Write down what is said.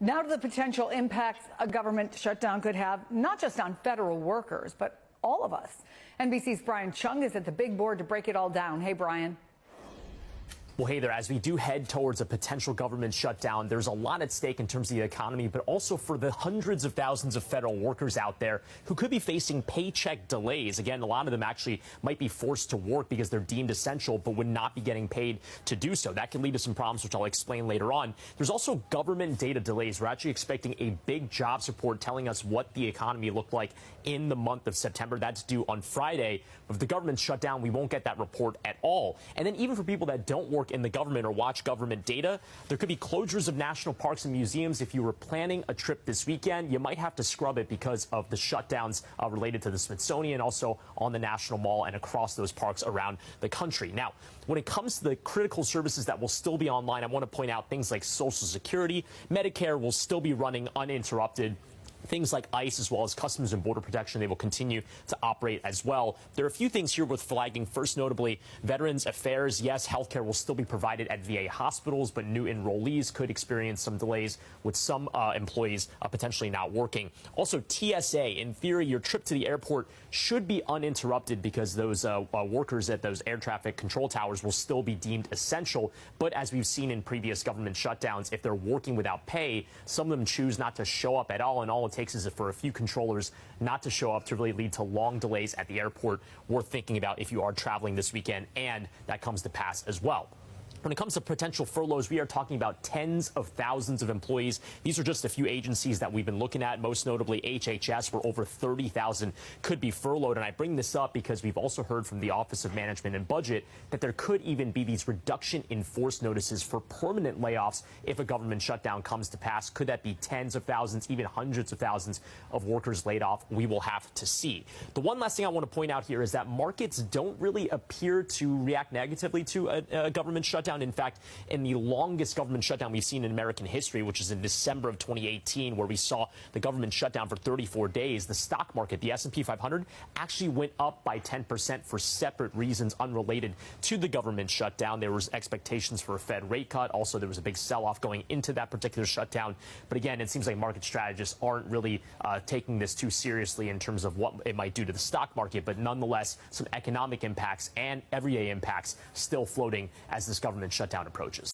Now to the potential impacts a government shutdown could have, not just on federal workers, but all of us. NBC's Brian Chung is at the big board to break it all down. Hey, Brian. Well, hey there, as we do head towards a potential government shutdown, there's a lot at stake in terms of the economy, but also for the hundreds of thousands of federal workers out there who could be facing paycheck delays. Again, a lot of them actually might be forced to work because they're deemed essential, but would not be getting paid to do so. That could lead to some problems, which I'll explain later on. There's also government data delays. We're actually expecting a big jobs report telling us what the economy looked like in the month of September. That's due on Friday. But if the government's shut down, we won't get that report at all. And then even for people that don't work in the government or watch government data, there could be closures of national parks and museums. If you were planning a trip this weekend, you might have to scrub it because of the shutdowns related to the Smithsonian, also on the National Mall and across those parks around the country. Now, when it comes to the critical services that will still be online, I want to point out things like Social Security, Medicare will still be running uninterrupted. Things like ICE, as well as Customs and Border Protection, they will continue to operate as well. There are a few things here worth flagging. First, notably, Veterans Affairs. Yes, healthcare will still be provided at VA hospitals, but new enrollees could experience some delays with some employees potentially not working. Also, TSA. In theory, your trip to the airport should be uninterrupted because those workers at those air traffic control towers will still be deemed essential. But as we've seen in previous government shutdowns, if they're working without pay, some of them choose not to show up at all, and all it takes is for a few controllers not to show up to really lead to long delays at the airport. Worth thinking about if you are traveling this weekend, and that comes to pass as well. When it comes to potential furloughs, we are talking about tens of thousands of employees. These are just a few agencies that we've been looking at, most notably HHS, where over 30,000 could be furloughed. And I bring this up because we've also heard from the Office of Management and Budget that there could even be these reduction in force notices for permanent layoffs if a government shutdown comes to pass. Could that be tens of thousands, even hundreds of thousands of workers laid off? We will have to see. The one last thing I want to point out here is that markets don't really appear to react negatively to a government shutdown. In fact, in the longest government shutdown we've seen in American history, which is in December of 2018, where we saw the government shut down for 34 days, the stock market, the S&P 500, actually went up by 10% for separate reasons unrelated to the government shutdown. There was expectations for a Fed rate cut. Also, there was a big sell-off going into that particular shutdown. But again, it seems like market strategists aren't really taking this too seriously in terms of what it might do to the stock market. But nonetheless, some economic impacts and everyday impacts still floating as this government shutdown approaches.